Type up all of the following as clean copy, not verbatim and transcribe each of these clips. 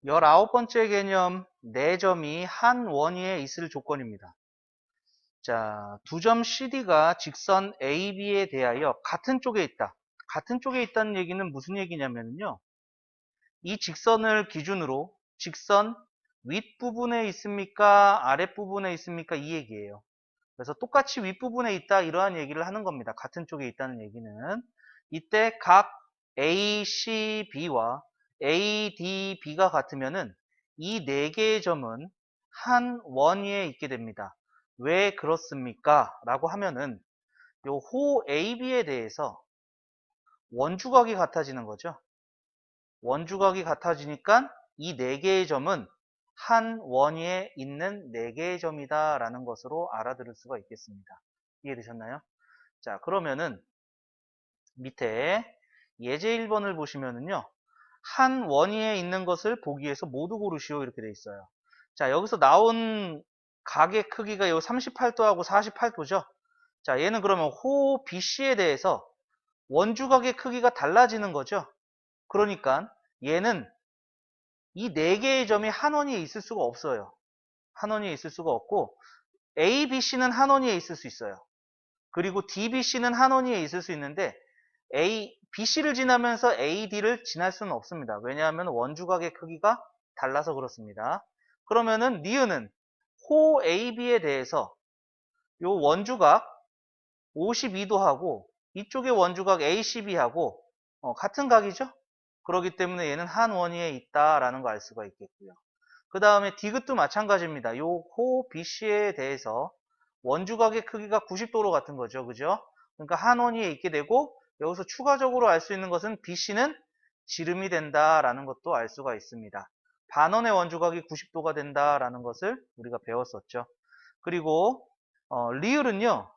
(19번째) 개념, 네 점이 한 원위에 있을 조건입니다. 자, 두 점 CD가 직선 AB에 대하여 같은 쪽에 있다. 같은 쪽에 있다는 얘기는 무슨 얘기냐면요. 이 직선을 기준으로 직선 윗부분에 있습니까? 아랫부분에 있습니까? 이 얘기예요. 그래서 똑같이 윗부분에 있다, 이러한 얘기를 하는 겁니다. 같은 쪽에 있다는 얘기는. 이때 각 ACB와 ADB가 같으면은 이 네 개의 점은 한 원위에 있게 됩니다. 왜 그렇습니까? 라고 하면은 요 호 AB에 대해서 원주각이 같아지는 거죠. 원주각이 같아지니까 이 네 개의 점은 한 원위에 있는 네 개의 점이다 라는 것으로 알아들을 수가 있겠습니다. 이해되셨나요? 자, 그러면은 밑에 예제 1번을 보시면은요. 한 원위에 있는 것을 보기 위해서 모두 고르시오, 이렇게 돼 있어요. 자, 여기서 나온 각의 크기가 요 38도하고 48도죠. 자, 얘는 그러면 호 BC에 대해서 원주각의 크기가 달라지는 거죠. 그러니까 얘는 이 네 개의 점이 한 원위에 있을 수가 없어요. 한 원위에 있을 수가 없고 A, B, C는 한 원위에 있을 수 있어요. 그리고 D, B, C는 한 원위에 있을 수 있는데 BC를 지나면서 AD를 지날 수는 없습니다. 왜냐하면 원주각의 크기가 달라서 그렇습니다. 그러면은 니은은 호 AB에 대해서 요 원주각 52도하고 이쪽의 원주각 ACB하고 같은 각이죠? 그렇기 때문에 얘는 한 원위에 있다라는 거 알 수가 있겠고요. 그 다음에 디귿도 마찬가지입니다. 요 호 BC에 대해서 원주각의 크기가 90도로 같은 거죠. 그죠? 그러니까 한 원위에 있게 되고 여기서 추가적으로 알 수 있는 것은 BC는 지름이 된다라는 것도 알 수가 있습니다. 반원의 원주각이 90도가 된다라는 것을 우리가 배웠었죠. 그리고 리을은요.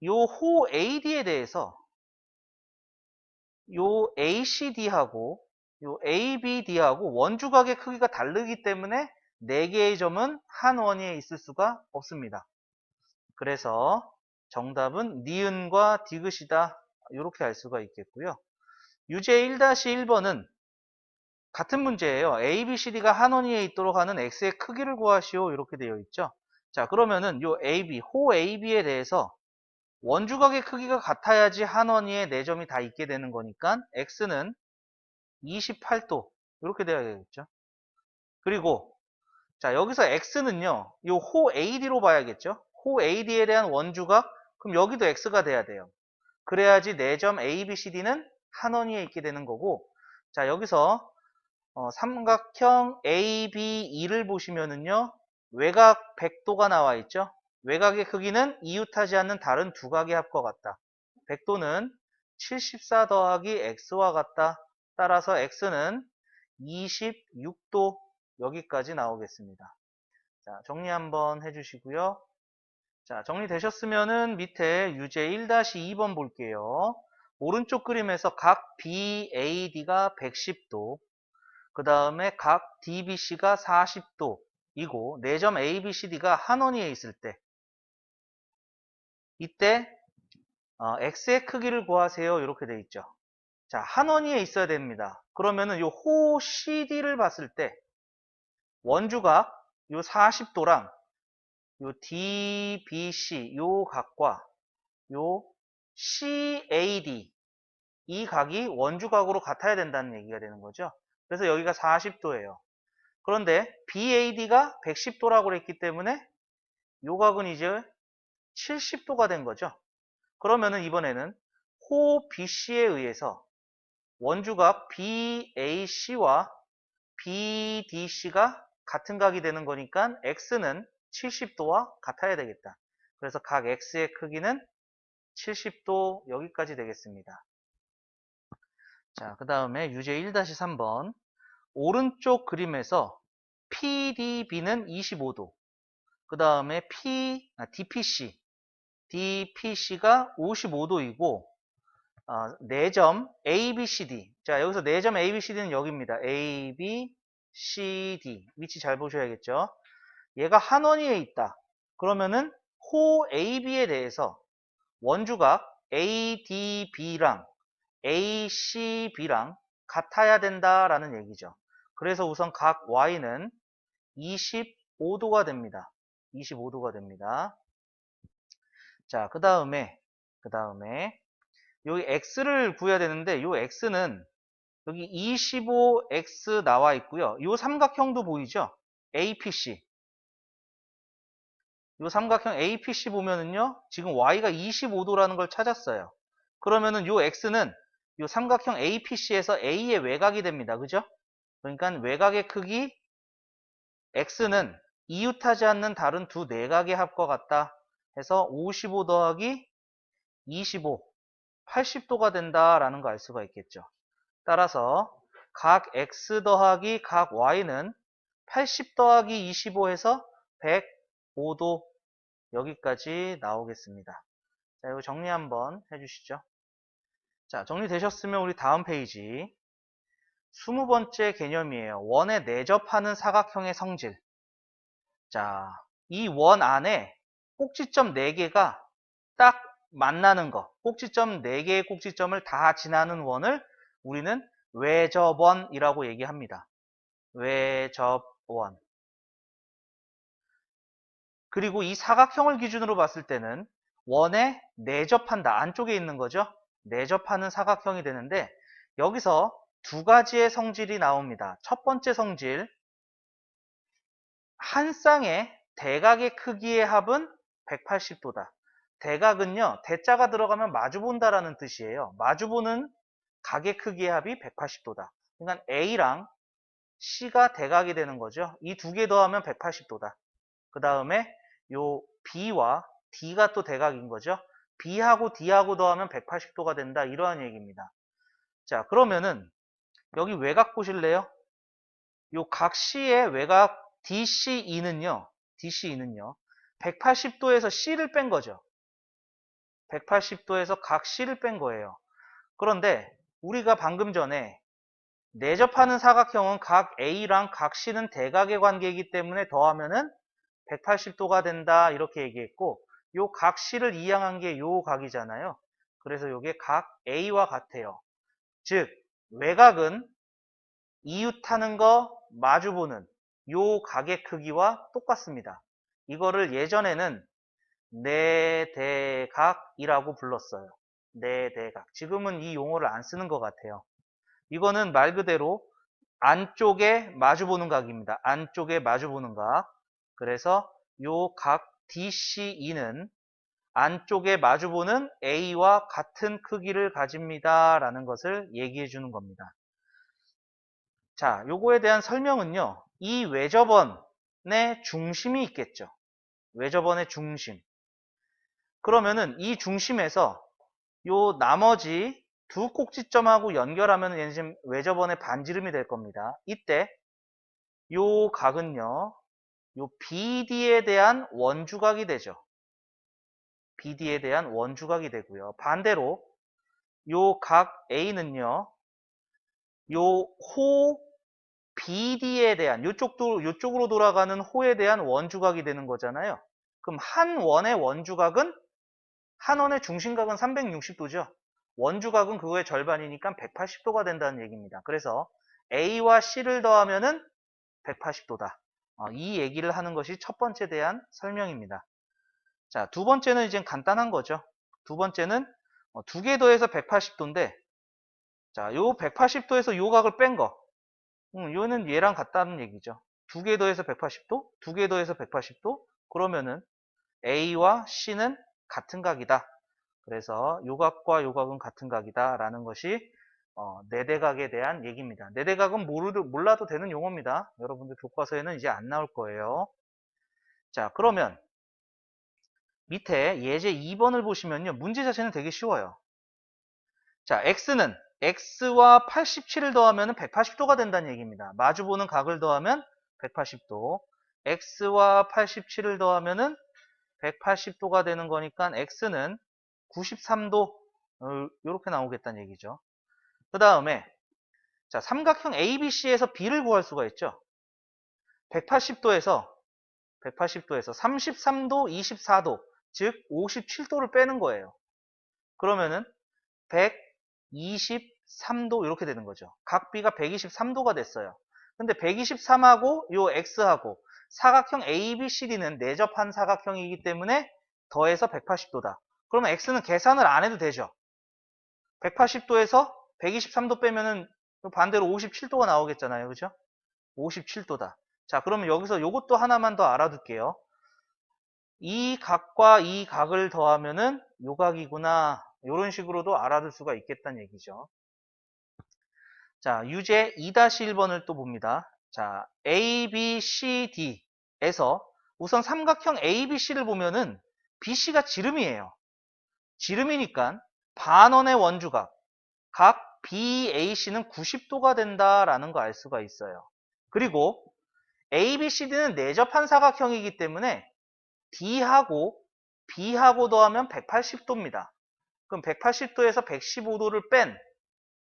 요 호 AD에 대해서 요 ACD하고 요 ABD하고 원주각의 크기가 다르기 때문에 4개의 점은 한 원위에 있을 수가 없습니다. 그래서 정답은 니은과 디귿이다, 이렇게 알 수가 있겠고요. 유제 1-1번은 같은 문제예요. ABCD가 한 원위에 있도록 하는 X의 크기를 구하시오, 이렇게 되어 있죠. 자, 그러면은 요 AB, 호 AB에 대해서 원주각의 크기가 같아야지 한 원위에 4점이 다 있게 되는 거니까 X는 28도 이렇게 돼야 되겠죠. 그리고 자, 여기서 X는요. 요 호 AD로 봐야겠죠. 호 AD에 대한 원주각, 그럼 여기도 X가 돼야 돼요. 그래야지 4점 ABCD는 한 원위에 있게 되는 거고, 자, 여기서 삼각형 ABE를 보시면은요. 외곽 100도가 나와 있죠. 외곽의 크기는 이웃하지 않는 다른 두 각의 합과 같다. 100도는 74 더하기 X와 같다. 따라서 X는 26도, 여기까지 나오겠습니다. 자, 정리 한번 해주시고요. 자, 정리되셨으면은 밑에 유제 1-2번 볼게요. 오른쪽 그림에서 각 BAD가 110도, 그 다음에 각 DBC가 40도이고 4점 ABCD가 한 원위에 있을 때, 이때 X의 크기를 구하세요, 이렇게 돼 있죠. 자, 한 원위에 있어야 됩니다. 그러면은 요 호 CD를 봤을 때 원주각 요 40도랑 요 DBC 요 각과 요 CAD 이 각이 원주각으로 같아야 된다는 얘기가 되는 거죠. 그래서 여기가 40도예요. 그런데 BAD가 110도라고 그랬기 때문에 요 각은 이제 70도가 된 거죠. 그러면은 이번에는 호 BC에 의해서 원주각 BAC와 BDC가 같은 각이 되는 거니까 X는 70도와 같아야 되겠다. 그래서 각 X의 크기는 70도, 여기까지 되겠습니다. 자, 그 다음에 유제 1-3번. 오른쪽 그림에서 PDB는 25도. 그 다음에 DPC가 55도이고, 4점 ABCD. 자, 여기서 4점 ABCD는 여기입니다. ABCD. 위치 잘 보셔야겠죠. 얘가 한 원위에 있다. 그러면은 호 AB에 대해서 원주각 ADB랑 ACB랑 같아야 된다라는 얘기죠. 그래서 우선 각 Y는 25도가 됩니다. 25도가 됩니다. 자, 그 다음에 여기 X를 구해야 되는데 요 X는 여기 25X 나와 있고요. 요 삼각형도 보이죠? APC. 요 삼각형 APC 보면은요. 지금 Y가 25도라는 걸 찾았어요. 그러면은 요 X는 요 삼각형 APC에서 A의 외곽이 됩니다. 그죠? 그러니까 외곽의 크기 X는 이웃하지 않는 다른 두 내각의 합과 같다 해서 55 더하기 25, 80도가 된다라는 거 알 수가 있겠죠. 따라서 각 X 더하기 각 Y는 80 더하기 25 해서 105도 여기까지 나오겠습니다. 자, 이거 정리 한번 해주시죠. 자, 정리되셨으면 우리 다음 페이지 20번째 개념이에요. 원에 내접하는 사각형의 성질. 자, 이 원 안에 꼭지점 4개가 딱 만나는 거, 꼭지점 4개의 꼭지점을 다 지나는 원을 우리는 외접원이라고 얘기합니다. 외접원. 그리고 이 사각형을 기준으로 봤을 때는 원에 내접한다. 안쪽에 있는 거죠. 내접하는 사각형이 되는데 여기서 두 가지의 성질이 나옵니다. 첫 번째 성질, 한 쌍의 대각의 크기의 합은 180도다. 대각은요, 대자가 들어가면 마주본다라는 뜻이에요. 마주보는 각의 크기의 합이 180도다. 그러니까 A랑 C가 대각이 되는 거죠. 이 두 개 더하면 180도다. 그 다음에 요 B와 D가 또 대각인 거죠. B하고 D하고 더하면 180도가 된다. 이러한 얘기입니다. 자, 그러면은 여기 외곽 보실래요? 요 각 C의 외곽 DCE는요. 180도에서 C를 뺀 거죠. 180도에서 각 C를 뺀 거예요. 그런데 우리가 방금 전에 내접하는 사각형은 각 A랑 각 C는 대각의 관계이기 때문에 더하면은 180도가 된다 이렇게 얘기했고 요 각 C를 이항한 게 요 각이잖아요. 그래서 요게 각 A와 같아요. 즉 외곽은 이웃하는 거 마주보는 요 각의 크기와 똑같습니다. 이거를 예전에는 내대각이라고 불렀어요. 내대각. 지금은 이 용어를 안 쓰는 것 같아요. 이거는 말 그대로 안쪽에 마주보는 각입니다. 안쪽에 마주보는 각. 그래서 요 각 DCE는 안쪽에 마주보는 A와 같은 크기를 가집니다. 라는 것을 얘기해 주는 겁니다. 자, 요거에 대한 설명은요. 이 외접원의 중심이 있겠죠. 외접원의 중심. 그러면은 이 중심에서 요 나머지 두 꼭지점하고 연결하면 얘는 지금 외접원의 반지름이 될 겁니다. 이때 요 각은요. 요 BD에 대한 원주각이 되죠. BD에 대한 원주각이 되고요. 반대로 요 각 A는요. 요 호 BD에 대한 요쪽으로 돌아가는 호에 대한 원주각이 되는 거잖아요. 그럼 한 원의 원주각은 한 원의 중심각은 360도죠. 원주각은 그거의 절반이니까 180도가 된다는 얘기입니다. 그래서 A와 C를 더하면은 180도다. 이 얘기를 하는 것이 첫 번째 대한 설명입니다. 자, 두 번째는 이제 간단한 거죠. 두 번째는 두 개 더해서 180도인데 자, 요 180도에서 요 각을 뺀 거. 요는 얘랑 같다는 얘기죠. 두 개 더해서 180도, 두 개 더해서 180도. 그러면은 A와 C는 같은 각이다. 그래서 요 각과 요 각은 같은 각이다. 라는 것이 내대각에 대한 얘기입니다. 내대각은 몰라도 되는 용어입니다. 여러분들 교과서에는 이제 안 나올 거예요. 자, 그러면 밑에 예제 2번을 보시면요. 문제 자체는 되게 쉬워요. 자, X는 X와 87을 더하면 180도가 된다는 얘기입니다. 마주보는 각을 더하면 180도. X와 87을 더하면 180도가 되는 거니까 X는 93도 이렇게 나오겠다는 얘기죠. 그 다음에 자, 삼각형 ABC에서 B를 구할 수가 있죠. 180도에서 33도, 24도, 즉 57도를 빼는 거예요. 그러면은 123도 이렇게 되는 거죠. 각 B가 123도가 됐어요. 근데 123하고 요 X하고 사각형 ABCD는 내접한 사각형이기 때문에 더해서 180도다. 그러면 X는 계산을 안 해도 되죠. 180도에서 123도 빼면은 반대로 57도가 나오겠잖아요. 그죠? 57도다. 자, 그러면 여기서 요것도 하나만 더 알아둘게요. 이 각과 이 각을 더하면은 요 각이구나. 이런 식으로도 알아둘 수가 있겠다는 얘기죠. 자, 유제 2-1번을 또 봅니다. 자, A, B, C, D에서 우선 삼각형 ABC를 보면은 BC가 지름이에요. 지름이니까 반원의 원주각, 각 BAC는 90도가 된다라는 거 알 수가 있어요. 그리고 ABCD는 내접한 사각형이기 때문에 D하고 B하고 더하면 180도입니다. 그럼 180도에서 115도를 뺀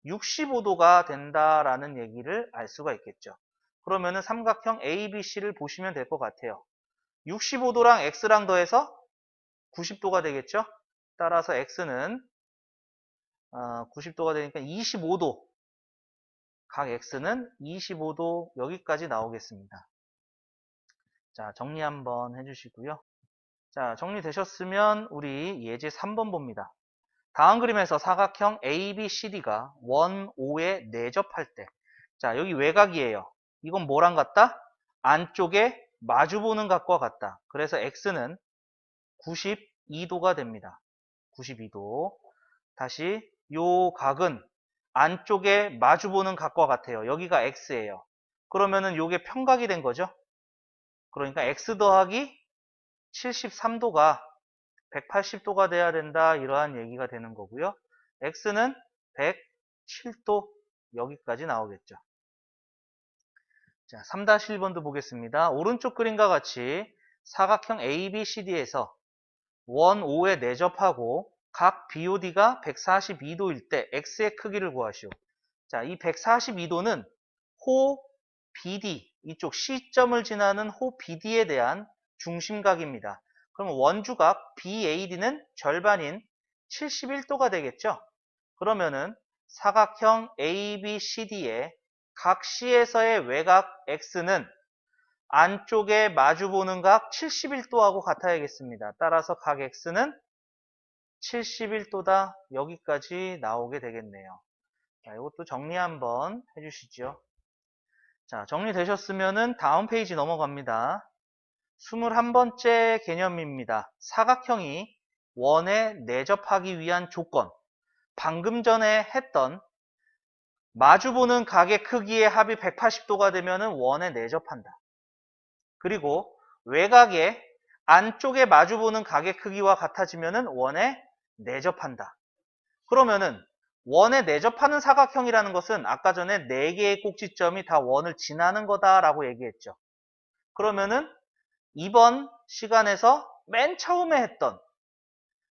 65도가 된다라는 얘기를 알 수가 있겠죠. 그러면은 삼각형 ABC를 보시면 될 것 같아요. 65도랑 X랑 더해서 90도가 되겠죠. 따라서 X는 90도가 되니까 25도. 각 X는 25도 여기까지 나오겠습니다. 자, 정리 한번 해주시고요. 자, 정리되셨으면 우리 예제 3번 봅니다. 다음 그림에서 사각형 ABCD가 원 O에 내접할 때, 자, 여기 외곽이에요. 이건 뭐랑 같다? 안쪽에 마주보는 각과 같다. 그래서 X는 92도가 됩니다. 92도. 다시 요 각은 안쪽에 마주보는 각과 같아요. 여기가 X예요. 그러면은 요게 평각이 된 거죠. 그러니까 X 더하기 73도가 180도가 돼야 된다. 이러한 얘기가 되는 거고요. X는 107도 여기까지 나오겠죠. 자, 3-1번도 보겠습니다. 오른쪽 그림과 같이 사각형 ABCD에서 원 O에 내접하고 각 BOD가 142도일 때 X의 크기를 구하시오. 자, 이 142도는 호 BD, 이쪽 C점을 지나는 호 BD에 대한 중심각입니다. 그럼 원주각 BAD는 절반인 71도가 되겠죠? 그러면은 사각형 ABCD의 각 C에서의 외곽 X는 안쪽에 마주보는 각 71도하고 같아야겠습니다. 따라서 각 X는 71도다. 여기까지 나오게 되겠네요. 자, 이것도 정리 한번 해주시죠. 자, 정리되셨으면은 다음 페이지 넘어갑니다. 21번째 개념입니다. 사각형이 원에 내접하기 위한 조건. 방금 전에 했던 마주보는 각의 크기의 합이 180도가 되면은 원에 내접한다. 그리고 외곽에 안쪽에 마주보는 각의 크기와 같아지면은 원에 내접한다. 그러면은 원에 내접하는 사각형이라는 것은 아까 전에 4개의 꼭지점이 다 원을 지나는 거다라고 얘기했죠. 그러면은 이번 시간에서 맨 처음에 했던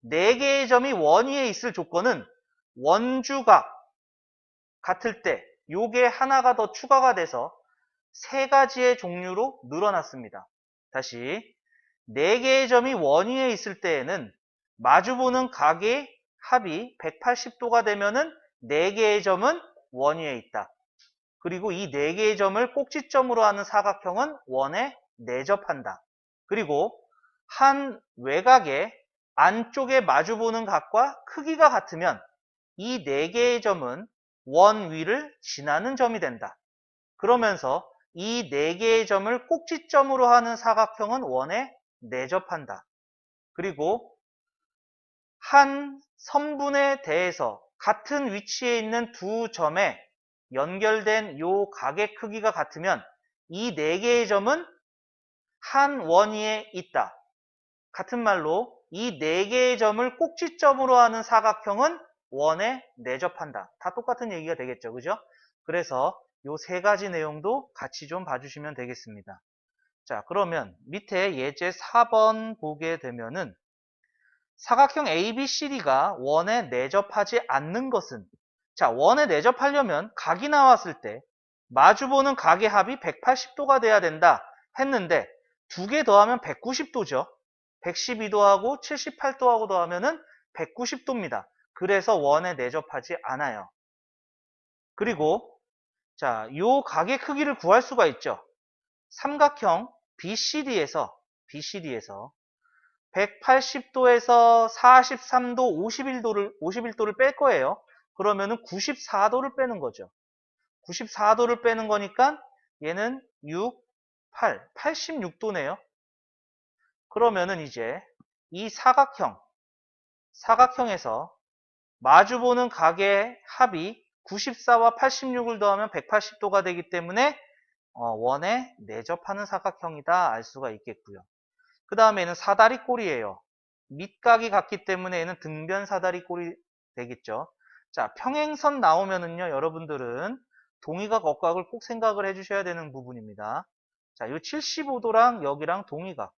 4개의 점이 원 위에 있을 조건은 원주각 같을 때 요게 하나가 더 추가가 돼서 3가지의 종류로 늘어났습니다. 다시 4개의 점이 원 위에 있을 때에는 마주보는 각의 합이 180도가 되면은 4개의 점은 원 위에 있다. 그리고 이 4개의 점을 꼭지점으로 하는 사각형은 원에 내접한다. 그리고 한 외곽에 안쪽에 마주보는 각과 크기가 같으면 이 4개의 점은 원 위를 지나는 점이 된다. 그러면서 이 4개의 점을 꼭지점으로 하는 사각형은 원에 내접한다. 그리고 한 선분에 대해서 같은 위치에 있는 두 점에 연결된 요 각의 크기가 같으면 이 4개의 점은 한 원 위에 있다. 같은 말로 이 4개의 점을 꼭지점으로 하는 사각형은 원에 내접한다. 다 똑같은 얘기가 되겠죠. 그죠? 그래서 요 3가지 내용도 같이 좀 봐주시면 되겠습니다. 자, 그러면 밑에 예제 4번 보게 되면은 사각형 ABCD가 원에 내접하지 않는 것은, 자, 원에 내접하려면 각이 나왔을 때 마주보는 각의 합이 180도가 돼야 된다 했는데 2개 더하면 190도죠. 112도하고 78도하고 더하면은 190도입니다. 그래서 원에 내접하지 않아요. 그리고 자, 요 각의 크기를 구할 수가 있죠. 삼각형 BCD에서 180도에서 43도, 51도를 뺄 거예요. 그러면은 94도를 빼는 거죠. 94도를 빼는 거니까 얘는 6, 8, 86도네요. 그러면은 이제 이 사각형에서 마주보는 각의 합이 94와 86을 더하면 180도가 되기 때문에 원에 내접하는 사각형이다 알 수가 있겠고요. 그 다음에는 사다리꼴이에요. 밑각이 같기 때문에 얘는 등변 사다리꼴이 되겠죠. 자, 평행선 나오면은요, 여러분들은 동의각, 억각을 꼭 생각을 해주셔야 되는 부분입니다. 자, 요 75도랑 여기랑 동의각,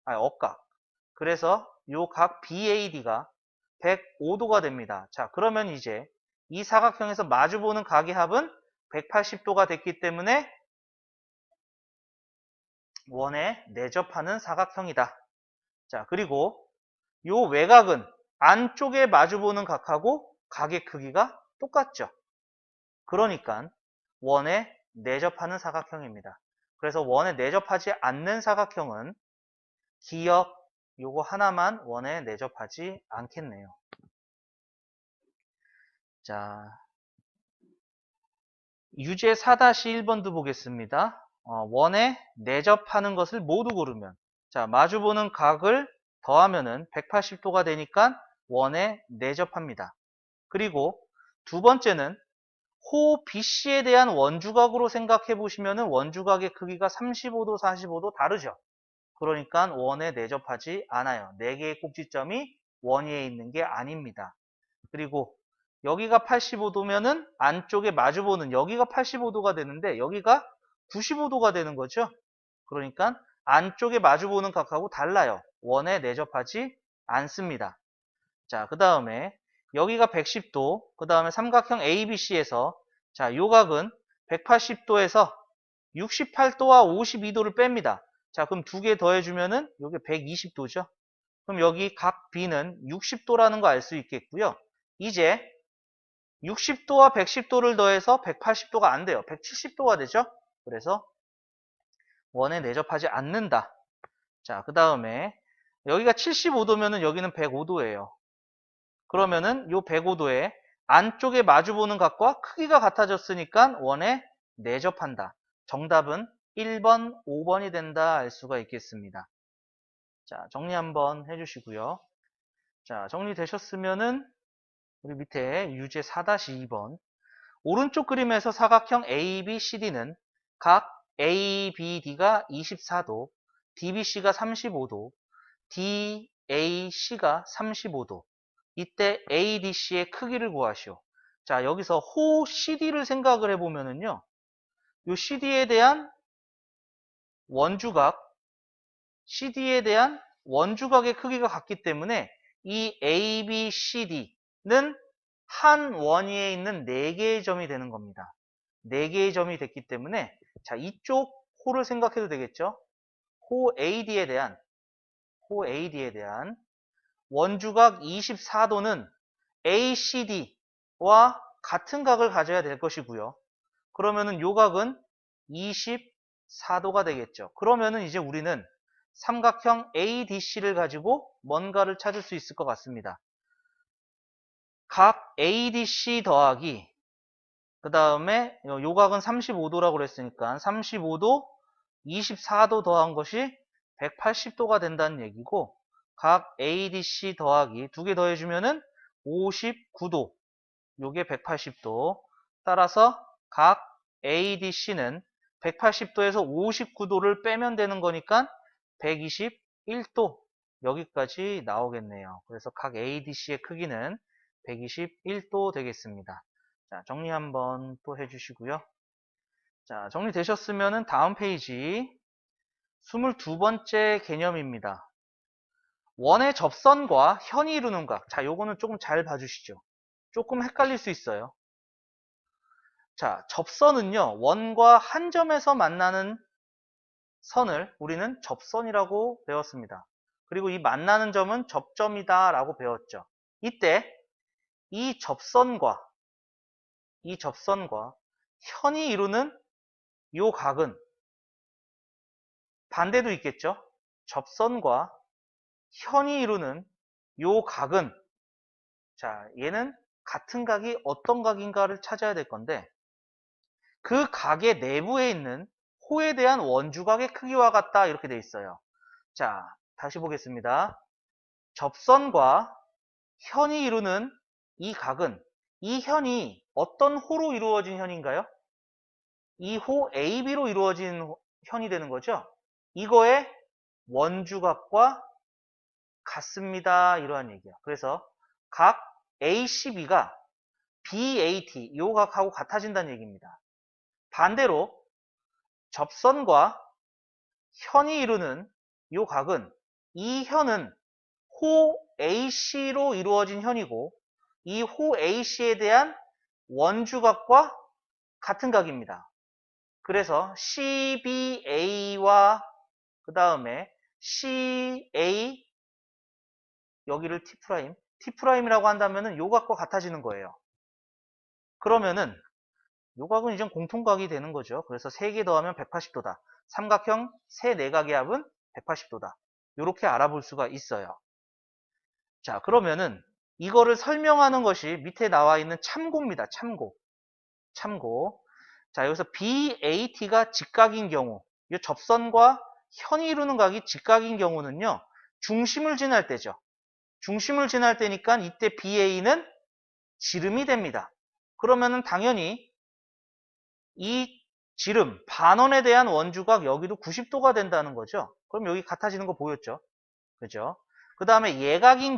억각. 그래서 요 각 BAD가 105도가 됩니다. 자, 그러면 이제 이 사각형에서 마주보는 각의 합은 180도가 됐기 때문에 원에 내접하는 사각형이다. 자, 그리고 요 외곽은 안쪽에 마주보는 각하고 각의 크기가 똑같죠. 그러니까 원에 내접하는 사각형입니다. 그래서 원에 내접하지 않는 사각형은 기역 요거 하나만 원에 내접하지 않겠네요. 자, 유제 4-1번도 보겠습니다. 원에 내접하는 것을 모두 고르면 자, 마주보는 각을 더하면은 180도가 되니까 원에 내접합니다. 그리고 두 번째는 호 BC에 대한 원주각으로 생각해 보시면은 원주각의 크기가 35도, 45도 다르죠. 그러니까 원에 내접하지 않아요. 4개의 꼭지점이 원 위에 있는 게 아닙니다. 그리고 여기가 85도면은 안쪽에 마주보는 여기가 85도가 되는데 여기가 95도가 되는 거죠. 그러니까 안쪽에 마주보는 각하고 달라요. 원에 내접하지 않습니다. 자, 그 다음에 여기가 110도, 그 다음에 삼각형 ABC에서 자, 요 각은 180도에서 68도와 52도를 뺍니다. 자, 그럼 두 개 더해주면은 여기 120도죠. 그럼 여기 각 B는 60도라는 거 알 수 있겠고요. 이제 60도와 110도를 더해서 180도가 안 돼요. 170도가 되죠. 그래서 원에 내접하지 않는다. 자, 그 다음에 여기가 75도면은 여기는 105도예요. 그러면은 요 105도에 안쪽에 마주보는 각과 크기가 같아졌으니까 원에 내접한다. 정답은 1번, 5번이 된다 알 수가 있겠습니다. 자, 정리 한번 해주시고요. 자, 정리되셨으면은 우리 밑에 유제 4-2번 오른쪽 그림에서 사각형 ABCD는 각 ABD가 24도, DBC가 35도, DAC가 35도. 이때 ADC의 크기를 구하시오. 자, 여기서 호 CD를 생각을 해보면은요. 요 CD에 대한 원주각, CD에 대한 원주각의 크기가 같기 때문에 이 ABCD는 한 원위에 있는 4개의 점이 되는 겁니다. 4개의 점이 됐기 때문에 자, 이쪽 호를 생각해도 되겠죠? 호 AD에 대한 원주각 24도는 ACD와 같은 각을 가져야 될 것이고요. 그러면은 요 각은 24도가 되겠죠. 그러면은 이제 우리는 삼각형 ADC를 가지고 뭔가를 찾을 수 있을 것 같습니다. 각 ADC 더하기 그 다음에 요 각은 35도라고 그랬으니까 35도 24도 더한 것이 180도가 된다는 얘기고 각 ADC 더하기 두 개 더해주면은 59도 요게 180도 따라서 각 ADC는 180도에서 59도를 빼면 되는 거니까 121도 여기까지 나오겠네요. 그래서 각 ADC의 크기는 121도 되겠습니다. 자, 정리 한번 또 해주시고요. 자, 정리되셨으면 다음 페이지 22번째 개념입니다. 원의 접선과 현이 이루는 각. 자, 요거는 조금 잘 봐주시죠. 조금 헷갈릴 수 있어요. 자, 접선은요, 원과 한 점에서 만나는 선을 우리는 접선이라고 배웠습니다. 그리고 이 만나는 점은 접점이다 라고 배웠죠. 이때 이 접선과 현이 이루는 요 각은 반대도 있겠죠? 접선과 현이 이루는 요 각은, 자, 얘는 같은 각이 어떤 각인가를 찾아야 될 건데, 그 각의 내부에 있는 호에 대한 원주각의 크기와 같다, 이렇게 돼 있어요. 자, 다시 보겠습니다. 접선과 현이 이루는 이 각은, 이 현이 어떤 호로 이루어진 현인가요? 이 호 AB로 이루어진 현이 되는 거죠. 이거의 원주각과 같습니다, 이러한 얘기야. 그래서 각 ACB가 BAT, 이 각하고 같아진다는 얘기입니다. 반대로 접선과 현이 이루는 이 각은, 이 현은 호 AC로 이루어진 현이고, 이 호 AC에 대한 원주각과 같은 각입니다. 그래서 CBA와 그 다음에 CA, 여기를 T'이라고 한다면은 요 각과 같아지는 거예요. 그러면은 요 각은 이제 공통각이 되는 거죠. 그래서 3개 더하면 180도다. 삼각형 세 내각의 합은 180도다. 이렇게 알아볼 수가 있어요. 자, 그러면은 이거를 설명하는 것이 밑에 나와 있는 참고입니다. 참고. 자, 여기서 BAT가 직각인 경우, 이 접선과 현이 이루는 각이 직각인 경우는요, 중심을 지날 때죠. 중심을 지날 때니까 이때 BA는 지름이 됩니다. 그러면은 당연히 이 지름, 반원에 대한 원주각 여기도 90도가 된다는 거죠. 그럼 여기 같아지는 거 보였죠? 그죠? 그 다음에 예각인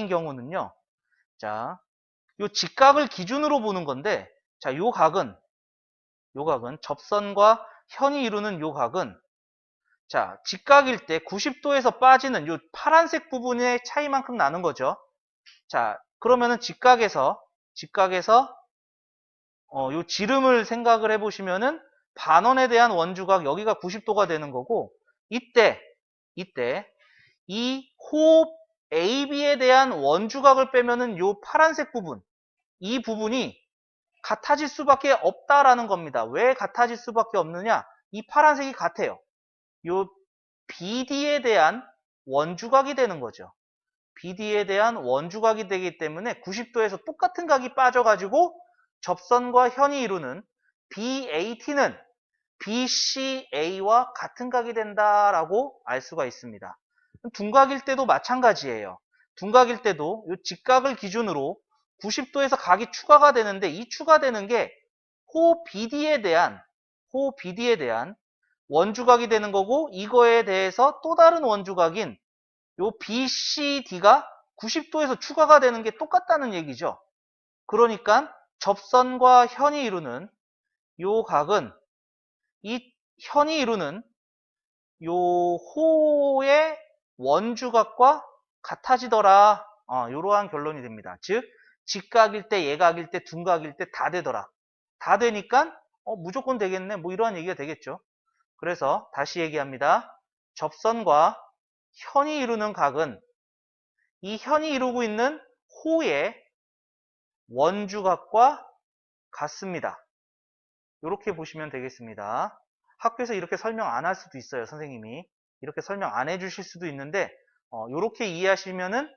경우는요, 자, 요 직각을 기준으로 보는 건데, 자, 요 각은 접선과 현이 이루는 요 각은, 자, 직각일 때 90도에서 빠지는 요 파란색 부분의 차이만큼 나는 거죠. 자, 그러면은 직각에서 요 지름을 생각을 해보시면은 반원에 대한 원주각 여기가 90도가 되는 거고, 이때 이 호흡 AB에 대한 원주각을 빼면은 요 파란색 부분, 이 부분이 같아질 수밖에 없다라는 겁니다. 왜 같아질 수밖에 없느냐? 이 파란색이 같아요. 요 BD에 대한 원주각이 되는 거죠. BD에 대한 원주각이 되기 때문에 90도에서 똑같은 각이 빠져가지고 접선과 현이 이루는 BAT는 BCA와 같은 각이 된다라고 알 수가 있습니다. 둔각일 때도 마찬가지예요. 둔각일 때도 이 직각을 기준으로 90도에서 각이 추가가 되는데, 이 추가되는 게 호 BD에 대한 원주각이 되는 거고, 이거에 대해서 또 다른 원주각인 요 BCD가 90도에서 추가가 되는 게 똑같다는 얘기죠. 그러니까 접선과 현이 이루는 요 각은 이 현이 이루는 요 호의 원주각과 같아지더라. 이러한 결론이 됩니다. 즉 직각일 때, 예각일 때, 둔각일 때 다 되더라. 다 되니까 무조건 되겠네. 뭐 이러한 얘기가 되겠죠. 그래서 다시 얘기합니다. 접선과 현이 이루는 각은 이 현이 이루고 있는 호의 원주각과 같습니다. 이렇게 보시면 되겠습니다. 학교에서 이렇게 설명 안 할 수도 있어요. 선생님이 이렇게 설명 안 해주실 수도 있는데, 이렇게 이해하시면은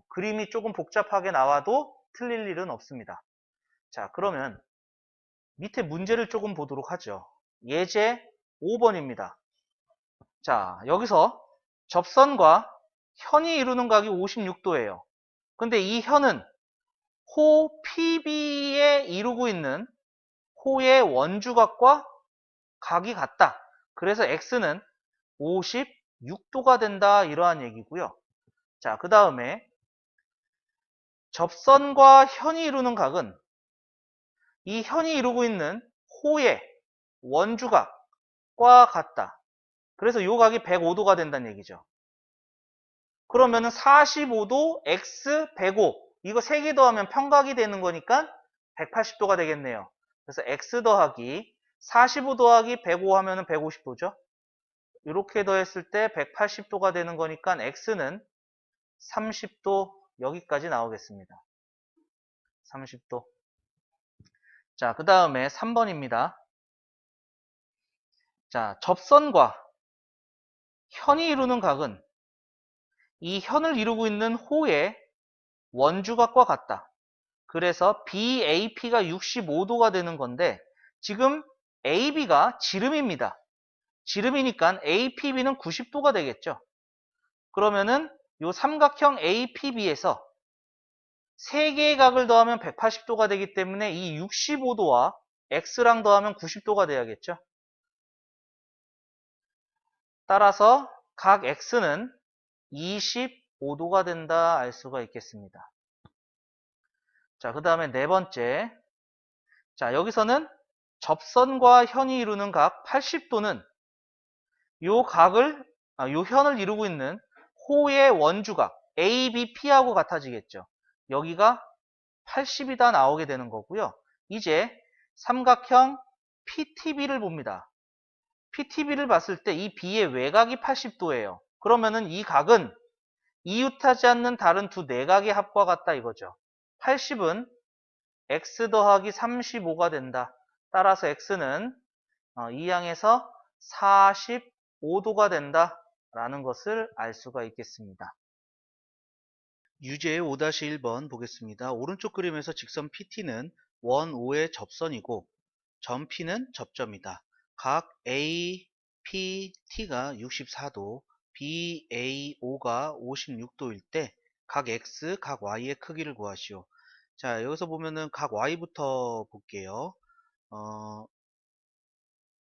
그림이 조금 복잡하게 나와도 틀릴 일은 없습니다. 자, 그러면 밑에 문제를 조금 보도록 하죠. 예제 5번입니다. 자, 여기서 접선과 현이 이루는 각이 56도예요. 근데 이 현은 호 PB에 이루고 있는 호의 원주각과 각이 같다. 그래서 X는 56도가 된다. 이러한 얘기고요. 자, 그 다음에 접선과 현이 이루는 각은 이 현이 이루고 있는 호의 원주각과 같다. 그래서 이 각이 105도가 된다는 얘기죠. 그러면은 45도, X, 105. 이거 3개 더하면 평각이 되는 거니까 180도가 되겠네요. 그래서 X 더하기 45 더하기 105 하면은 150도죠. 이렇게 더했을 때 180도가 되는 거니까 X는 30도, 여기까지 나오겠습니다. 30도. 자, 그 다음에 3번입니다. 자, 접선과 현이 이루는 각은 이 현을 이루고 있는 호의 원주각과 같다. 그래서 BAP가 65도가 되는 건데 지금 AB가 지름입니다. 지름이니까 APB는 90도가 되겠죠. 그러면은 요 삼각형 APB에서 3개의 각을 더하면 180도가 되기 때문에 이 65도와 X랑 더하면 90도가 돼야겠죠. 따라서 각 X는 25도가 된다 알 수가 있겠습니다. 자, 그 다음에 네 번째. 자, 여기서는 접선과 현이 이루는 각 80도는 요 현을 이루고 있는 호의 원주각 ABP하고 같아지겠죠. 여기가 80이다 나오게 되는 거고요. 이제 삼각형 PTB를 봅니다. PTB를 봤을 때 이 B의 외곽이 80도예요. 그러면은 이 각은 이웃하지 않는 다른 두 내각의 합과 같다 이거죠. 80은 X 더하기 35가 된다. 따라서 X는 이 항에서 45도가 된다 라는 것을 알 수가 있겠습니다. 유제 5-1번 보겠습니다. 오른쪽 그림에서 직선 PT는 원 O의 접선이고 점 P는 접점이다. 각 A, P, T가 64도, B, A, O가 56도일 때 각 X, 각 Y의 크기를 구하시오. 자, 여기서 보면은 각 Y부터 볼게요.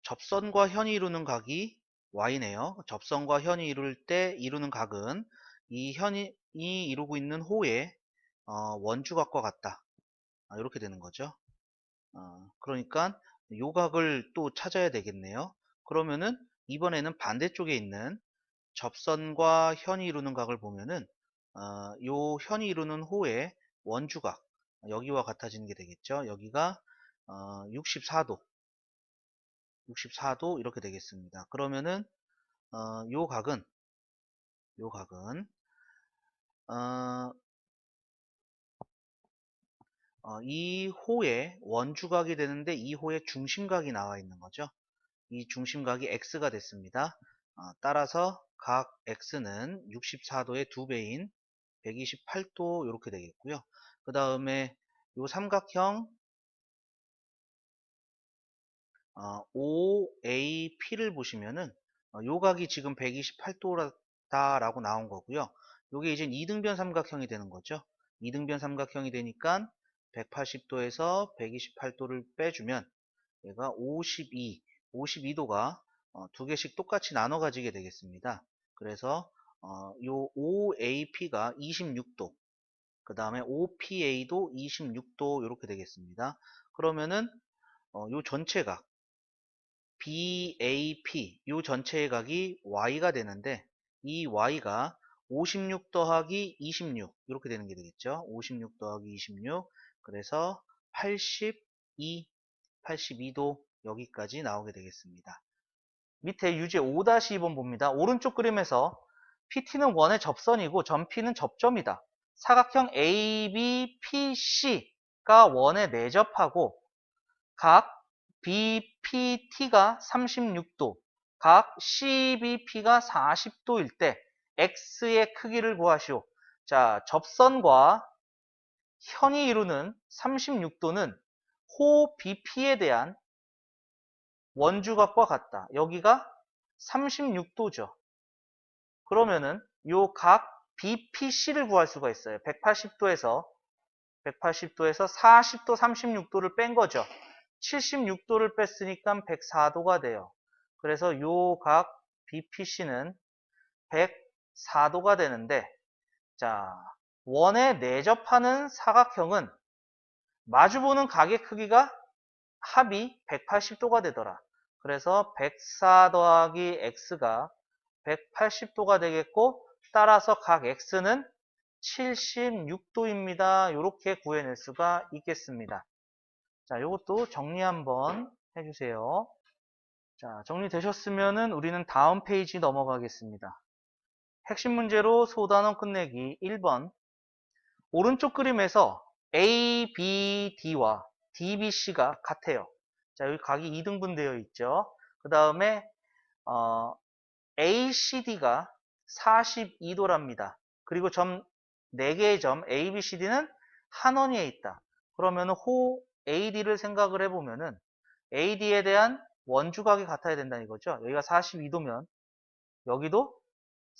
접선과 현이 이루는 각이 Y네요. 접선과 현이 이룰 때 이루는 각은 이 현이 이루고 있는 호의 원주각과 같다. 이렇게 되는 거죠. 그러니까 요 각을 또 찾아야 되겠네요. 그러면은 이번에는 반대쪽에 있는 접선과 현이 이루는 각을 보면은 요 현이 이루는 호의 원주각 여기와 같아지는 게 되겠죠. 여기가 64도 64도 이렇게 되겠습니다. 그러면은 요 각은 이 호의 원주각이 되는데 이 호의 중심각이 나와 있는 거죠. 이 중심각이 X가 됐습니다. 따라서 각 X는 64도의 2배인 128도 이렇게 되겠고요. 그 다음에 요 삼각형 OAP를 보시면은 요 각이 지금 128도라고 나온 거고요. 요게 이제 이등변 삼각형이 되는 거죠. 이등변 삼각형이 되니까 180도에서 128도를 빼주면 얘가 52도가 두 개씩 똑같이 나눠 가지게 되겠습니다. 그래서 요 OAP가 26도, 그 다음에 OPA도 26도 이렇게 되겠습니다. 그러면은 요 전체각 BAP 요 전체의 각이 Y가 되는데 이 Y가 56 더하기 26 이렇게 되는 게 되겠죠. 56 더하기 26 그래서 82도 여기까지 나오게 되겠습니다. 밑에 유제 5-2번 봅니다. 오른쪽 그림에서 PT는 원의 접선이고 점 P는 접점이다. 사각형 ABPC가 원에 내접하고 각 BPT가 36도, 각 CBP가 40도일 때 X의 크기를 구하시오. 자, 접선과 현이 이루는 36도는 호 BP에 대한 원주각과 같다. 여기가 36도죠. 그러면은 요 각 BPC를 구할 수가 있어요. 180도에서 40도, 36도를 뺀 거죠. 76도를 뺐으니까 104도가 돼요. 그래서 요 각 BPC는 104도가 되는데, 자, 원에 내접하는 사각형은 마주보는 각의 크기가 합이 180도가 되더라. 그래서 104 더하기 X가 180도가 되겠고, 따라서 각 X는 76도입니다. 이렇게 구해낼 수가 있겠습니다. 자, 이것도 정리 한번 해주세요. 자, 정리되셨으면은 우리는 다음 페이지 넘어가겠습니다. 핵심 문제로 소단원 끝내기 1번. 오른쪽 그림에서 ABD와 DBC가 같아요. 자, 여기 각이 2등분 되어 있죠. 그 다음에 ACD가 42도랍니다. 그리고 점 4개의 점 ABCD는 한 원위에 있다. 그러면 호 AD를 생각을 해보면은 AD에 대한 원주각이 같아야 된다는 이거죠. 여기가 42도면 여기도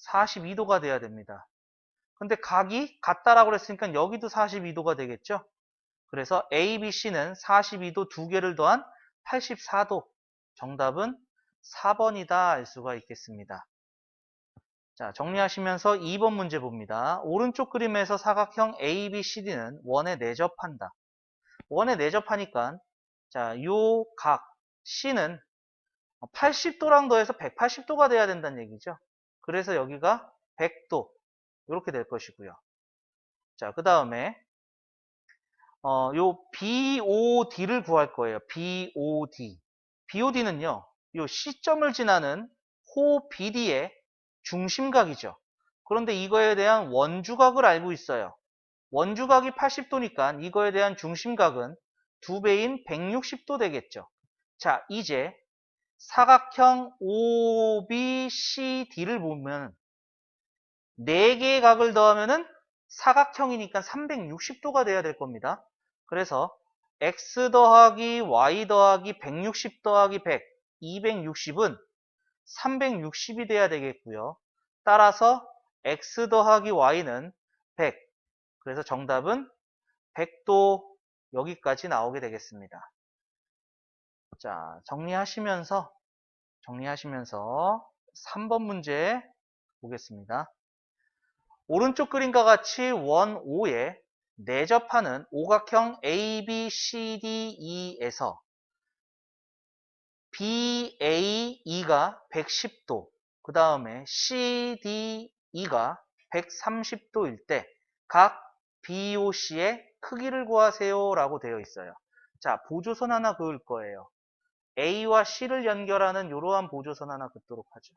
42도가 돼야 됩니다. 근데 각이 같다라고 그랬으니까 여기도 42도가 되겠죠. 그래서 ABC는 42도 2개를 더한 84도. 정답은 4번이다 알 수가 있겠습니다. 자, 정리하시면서 2번 문제 봅니다. 오른쪽 그림에서 사각형 ABCD는 원에 내접한다. 원에 내접하니까 자, 요 각 C는 80도랑 더해서 180도가 돼야 된다는 얘기죠. 그래서 여기가 100도 이렇게 될 것이고요. 자, 그 다음에 요 BOD를 구할 거예요. BOD. BOD는요. 요 C점을 지나는 호 BD의 중심각이죠. 그런데 이거에 대한 원주각을 알고 있어요. 원주각이 80도니까 이거에 대한 중심각은 2배인 160도 되겠죠. 자, 이제 사각형 OBCD를 보면 4개의 각을 더하면은 사각형이니까 360도가 돼야 될 겁니다. 그래서 x 더하기 y 더하기 160 더하기 100, 260은 360이 돼야 되겠고요. 따라서 x 더하기 y는 100. 그래서 정답은 100도 여기까지 나오게 되겠습니다. 자, 정리하시면서 3번 문제 보겠습니다. 오른쪽 그림과 같이 원 O에 내접하는 오각형 ABCDE에서 BAE가 110도, 그 다음에 CDE가 130도일 때 각 BOC의 크기를 구하세요 라고 되어 있어요. 자, 보조선 하나 그을 거예요. A와 C를 연결하는 이러한 보조선 하나 긋도록 하죠.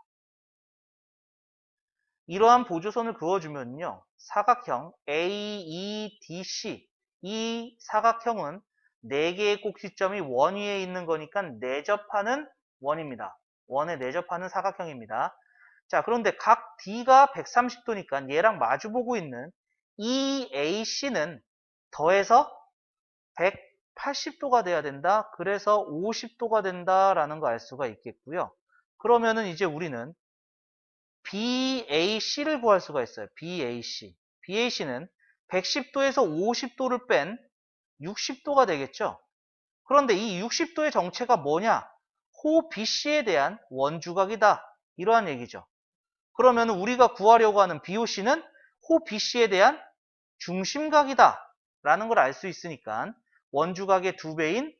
이러한 보조선을 그어주면요. 사각형 AEDC, 이 사각형은 4개의 꼭지점이 원 위에 있는 거니까 내접하는 원입니다. 원에 내접하는 사각형입니다. 자, 그런데 각 D가 130도니까 얘랑 마주보고 있는 EAC는 더해서 180도가 돼야 된다. 그래서 50도가 된다라는 거 알 수가 있겠고요. 그러면은 이제 우리는 BAC를 구할 수가 있어요. BAC. BAC는 110도에서 50도를 뺀 60도가 되겠죠. 그런데 이 60도의 정체가 뭐냐? 호 BC에 대한 원주각이다. 이러한 얘기죠. 그러면 우리가 구하려고 하는 BOC는 호 BC에 대한 중심각이다. 라는 걸 알 수 있으니까 원주각의 2배인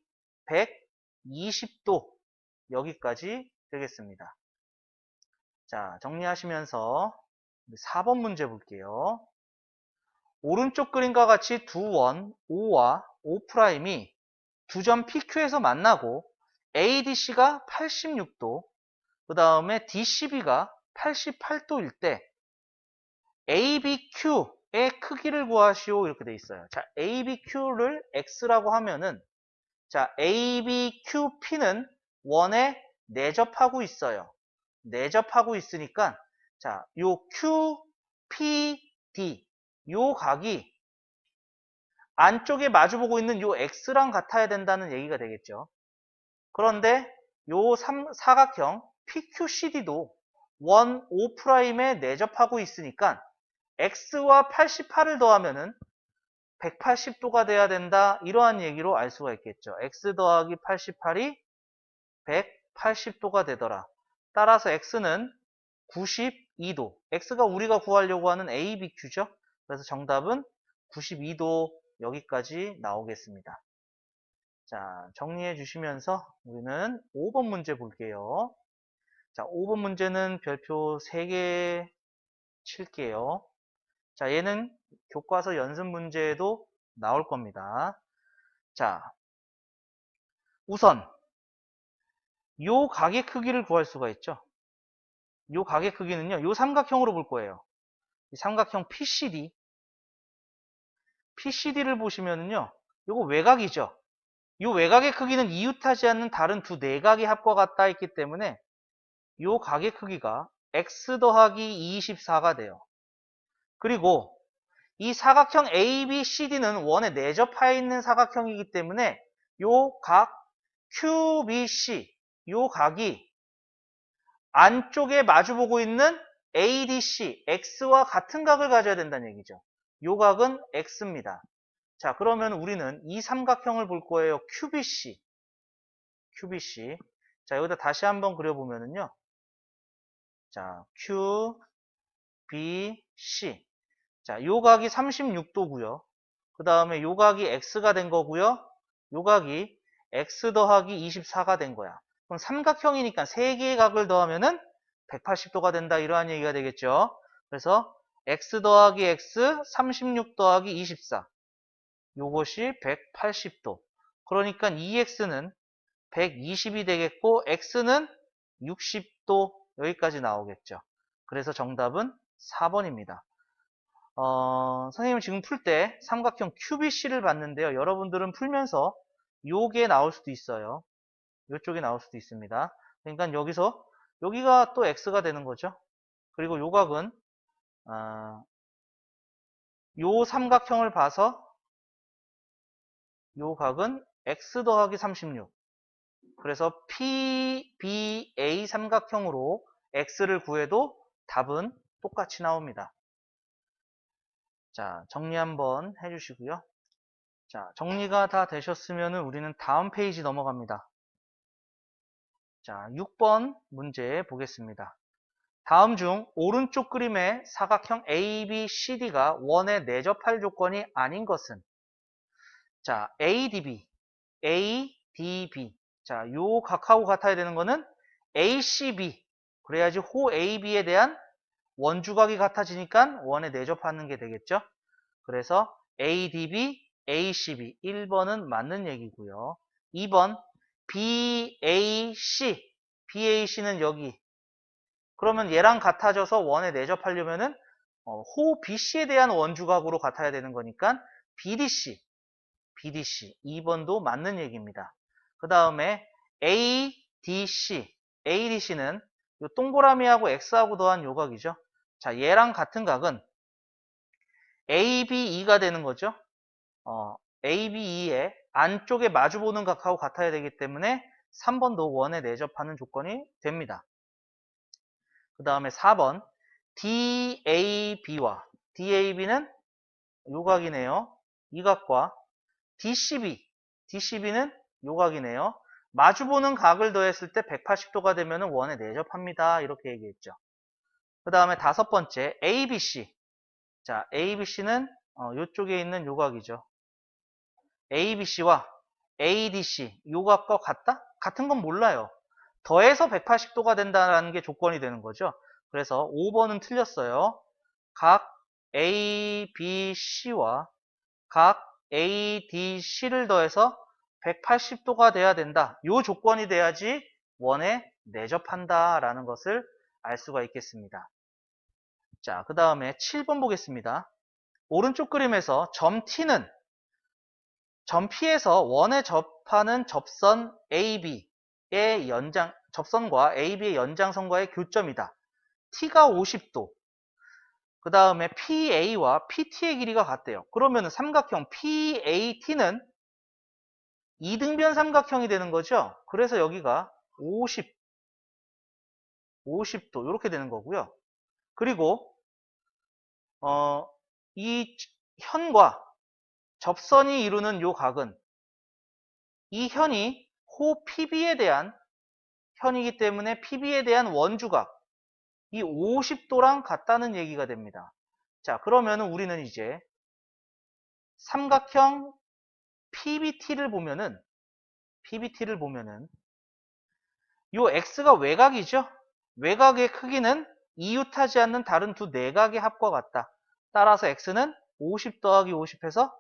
120도 여기까지 되겠습니다. 자, 정리하시면서 4번 문제 볼게요. 오른쪽 그림과 같이 두 원 O와 O'이 두 점 PQ에서 만나고 ADC가 86도, 그 다음에 DCB가 88도일 때 ABQ의 크기를 구하시오 이렇게 돼 있어요. 자, ABQ를 X라고 하면은 자, ABQP는 원에 내접하고 있어요. 내접하고 있으니까 자, 요 QPD 요 각이 안쪽에 마주보고 있는 요 X랑 같아야 된다는 얘기가 되겠죠. 그런데 요 사각형 PQCD도 원 O'에 내접하고 있으니까 X와 88을 더하면은 180도가 돼야 된다. 이러한 얘기로 알 수가 있겠죠. X 더하기 88이 180도가 되더라. 따라서 X는 92도. X가 우리가 구하려고 하는 ABQ죠. 그래서 정답은 92도 여기까지 나오겠습니다. 자, 정리해 주시면서 우리는 5번 문제 볼게요. 자, 5번 문제는 별표 3개 칠게요. 자, 얘는 교과서 연습 문제에도 나올 겁니다. 자, 우선 요 각의 크기를 구할 수가 있죠. 요 각의 크기는요. 요 삼각형으로 볼 거예요. 이 삼각형 PCD. PCD를 보시면은요, 요거 외곽이죠. 이 외곽의 크기는 이웃하지 않는 다른 두 내각의 합과 같다 했기 때문에 요 각의 크기가 x 더하기 24가 돼요. 그리고 이 사각형 ABCD는 원에 내접하여 있는 사각형이기 때문에 요 각 QBC, 요 각이 안쪽에 마주보고 있는 ADC, X와 같은 각을 가져야 된다는 얘기죠. 요 각은 X입니다. 자, 그러면 우리는 이 삼각형을 볼 거예요. QBC. 자, 여기다 다시 한번 그려보면은요. 자, QBC. 자, 요 각이 36도고요. 그 다음에 요 각이 X가 된 거고요. 요 각이 X 더하기 24가 된 거야. 그럼 삼각형이니까 3개의 각을 더하면은 180도가 된다. 이러한 얘기가 되겠죠. 그래서 X 더하기 X 36 더하기 24. 요것이 180도. 그러니까 2X는 120이 되겠고 X는 60도 여기까지 나오겠죠. 그래서 정답은 4번입니다. 선생님은 지금 풀 때 삼각형 QBC를 봤는데요. 여러분들은 풀면서 요게 나올 수도 있어요. 요쪽이 나올 수도 있습니다. 그러니까 여기가 또 X가 되는 거죠. 그리고 요 각은 요 삼각형을 봐서 요 각은 X 더하기 36. 그래서 PBA 삼각형으로 X를 구해도 답은 똑같이 나옵니다. 자, 정리 한번 해주시고요. 자, 정리가 다 되셨으면 우리는 다음 페이지 넘어갑니다. 자, 6번 문제 보겠습니다. 다음 중 오른쪽 그림의 사각형 ABCD가 원에 내접할 조건이 아닌 것은? 자, ADB. 자, 요 각하고 같아야 되는 거는 ACB. 그래야지 호 AB에 대한 원주각이 같아지니까 원에 내접하는 게 되겠죠. 그래서 ADB, ACB 1번은 맞는 얘기고요. 2번 BAC, BAC는 여기. 그러면 얘랑 같아져서 원에 내접하려면은 호 BC에 대한 원주각으로 같아야 되는 거니까 BDC, 2번도 맞는 얘기입니다. 그 다음에 ADC는 요 동그라미하고 X하고 더한 요각이죠. 자, 얘랑 같은 각은 ABE가 되는 거죠. ABE의 안쪽에 마주보는 각하고 같아야 되기 때문에 3번도 원에 내접하는 조건이 됩니다. 그 다음에 4번 DAB는 요각이네요. 이 각과 DCB는 요각이네요. 마주보는 각을 더했을 때 180도가 되면 원에 내접합니다. 이렇게 얘기했죠. 그 다음에 5번째 ABC. 자, ABC는 요쪽에 있는 요각이죠. ABC와 ADC 요각과 같다? 같은 건 몰라요. 더해서 180도가 된다는 게 조건이 되는 거죠. 그래서 5번은 틀렸어요. 각 ABC와 각 ADC를 더해서 180도가 돼야 된다. 요 조건이 돼야지 원에 내접한다 라는 것을 알 수가 있겠습니다. 자, 그 다음에 7번 보겠습니다. 오른쪽 그림에서 점 T는 점 P에서 원에 접하는 접선 AB의 접선과 AB의 연장선과의 교점이다. T가 50도. 그 다음에 PA와 PT의 길이가 같대요. 그러면 삼각형 PAT는 이등변 삼각형이 되는 거죠. 그래서 여기가 50도 이렇게 되는 거고요. 그리고 이 현과 접선이 이루는 요 각은 이 현이 호 PB에 대한 현이기 때문에 PB에 대한 원주각 이 50도랑 같다는 얘기가 됩니다. 자, 그러면 우리는 이제 삼각형 PBT를 보면은 요 X가 외곽이죠. 외곽의 크기는 이웃하지 않는 다른 두 내각의 합과 같다. 따라서 X는 50 더하기 50해서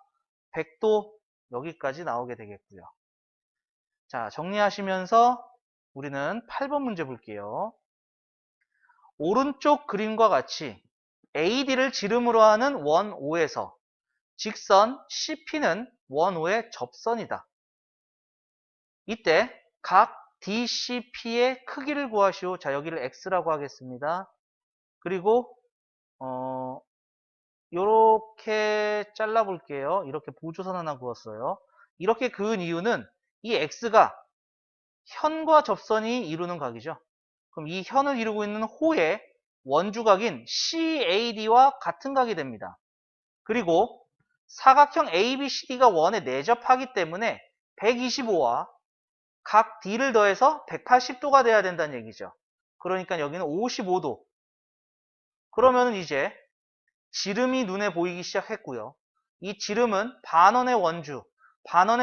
100도 여기까지 나오게 되겠고요. 자, 정리하시면서 우리는 8번 문제 볼게요. 오른쪽 그림과 같이 AD를 지름으로 하는 원 O에서 직선 CP는 원O의 접선이다. 이때 각 DCP의 크기를 구하시오. 자, 여기를 X라고 하겠습니다. 그리고 요렇게 잘라 볼게요. 이렇게 보조선 하나 그었어요. 이렇게 그은 이유는 이 X가 현과 접선이 이루는 각이죠. 그럼 이 현을 이루고 있는 호의 원주각인 CAD와 같은 각이 됩니다. 그리고 사각형 ABCD가 원에 내접하기 때문에 125와 각 D를 더해서 180도가 돼야 된다는 얘기죠. 그러니까 여기는 55도. 그러면 이제 지름이 눈에 보이기 시작했고요. 이 지름은 반원의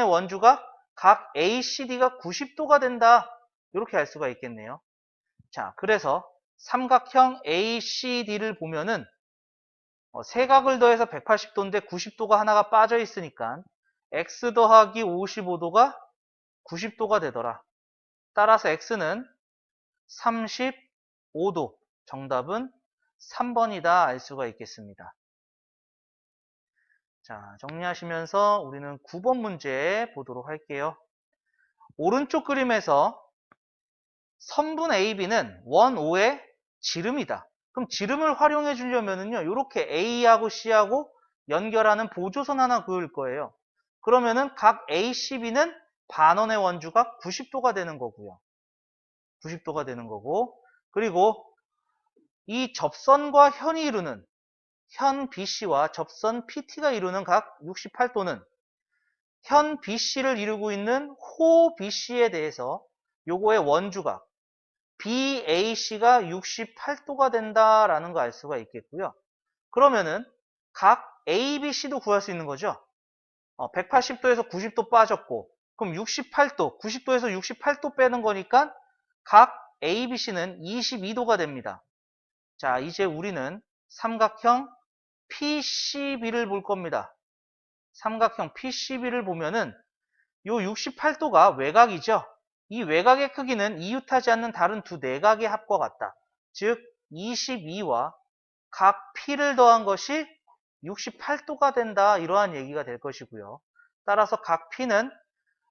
원주가 각 ACD가 90도가 된다. 이렇게 알 수가 있겠네요. 자, 그래서 삼각형 ACD를 보면은 세 각을 더해서 180도인데 90도가 하나가 빠져 있으니까 X 더하기 55도가 90도가 되더라. 따라서 X는 35도. 정답은 3번이다 알 수가 있겠습니다. 자, 정리하시면서 우리는 9번 문제 보도록 할게요. 오른쪽 그림에서 선분 AB는 원O의 지름이다. 그럼 지름을 활용해 주려면은요, 이렇게 A하고 C하고 연결하는 보조선 하나 그을 거예요. 그러면은 각 ACB는 반원의 원주가 90도가 되는 거고요. 90도가 되는 거고, 그리고 이 접선과 현이 이루는 현 BC와 접선 PT가 이루는 각 68도는 현 BC를 이루고 있는 호 BC에 대해서 요거의 원주각 BAC가 68도가 된다라는 거 알 수가 있겠고요. 그러면은 각 ABC도 구할 수 있는 거죠. 180도에서 90도 빠졌고 그럼 68도, 90도에서 68도 빼는 거니까 각 ABC는 22도가 됩니다. 자, 이제 우리는 삼각형 PCB를 볼 겁니다. 삼각형 PCB를 보면은 요 68도가 외곽이죠. 이 외곽의 크기는 이웃하지 않는 다른 두 내각의 합과 같다. 즉 22와 각 P를 더한 것이 68도가 된다. 이러한 얘기가 될 것이고요. 따라서 각 P는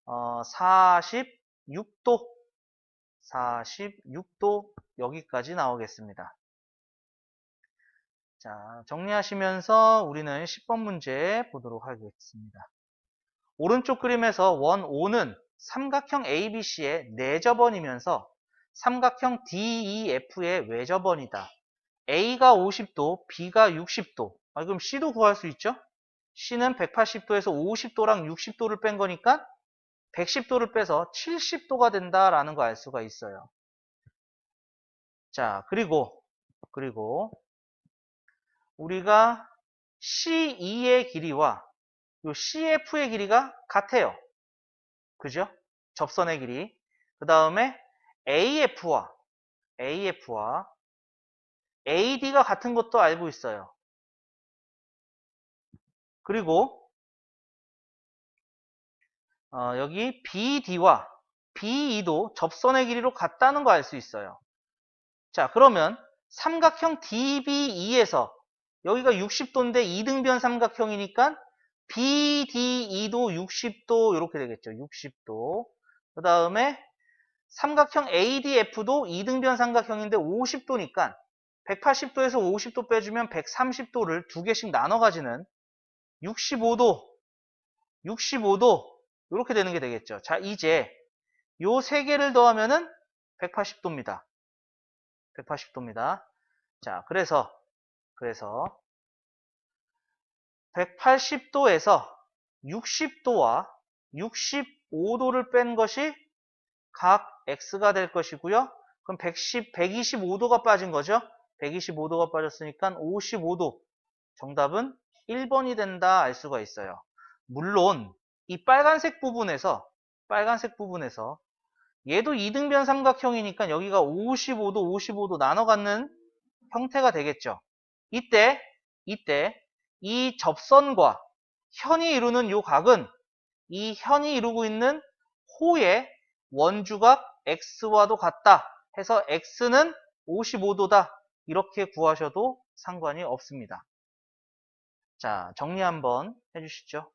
46도 46도 여기까지 나오겠습니다. 자, 정리하시면서 우리는 10번 문제 보도록 하겠습니다. 오른쪽 그림에서 원 O는 삼각형 ABC의 내접원이면서 삼각형 DEF의 외접원이다. A가 50도, B가 60도. 그럼 C도 구할 수 있죠? C는 180도에서 50도랑 60도를 뺀 거니까 110도를 빼서 70도가 된다라는 거 알 수가 있어요. 자, 그리고 우리가 CE의 길이와 요 CF의 길이가 같아요. 그죠? 접선의 길이. 그 다음에 AF와 AD가 같은 것도 알고 있어요. 그리고 여기 BD와 BE도 접선의 길이로 같다는 거 알 수 있어요. 자, 그러면 삼각형 DBE에서 여기가 60도인데 이등변 삼각형이니까 BDE도 60도 이렇게 되겠죠. 60도. 그 다음에 삼각형 ADF도 이등변 삼각형인데 50도니까 180도에서 50도 빼주면 130도를 두 개씩 나눠 가지는 65도 이렇게 되는 게 되겠죠. 자, 이제 요 세 개를 더하면은 180도입니다. 180도입니다. 자, 그래서 180도에서 60도와 65도를 뺀 것이 각 X가 될 것이고요. 그럼 125도가 빠진 거죠. 125도가 빠졌으니까 55도. 정답은 1번이 된다 알 수가 있어요. 물론 이 빨간색 부분에서 얘도 이등변 삼각형이니까 여기가 55도 나눠 갖는 형태가 되겠죠. 이때 이 접선과 현이 이루는 요 각은 이 현이 이루고 있는 호의 원주각 X와도 같다 해서 X는 55도다 이렇게 구하셔도 상관이 없습니다. 자, 정리 한번 해주시죠.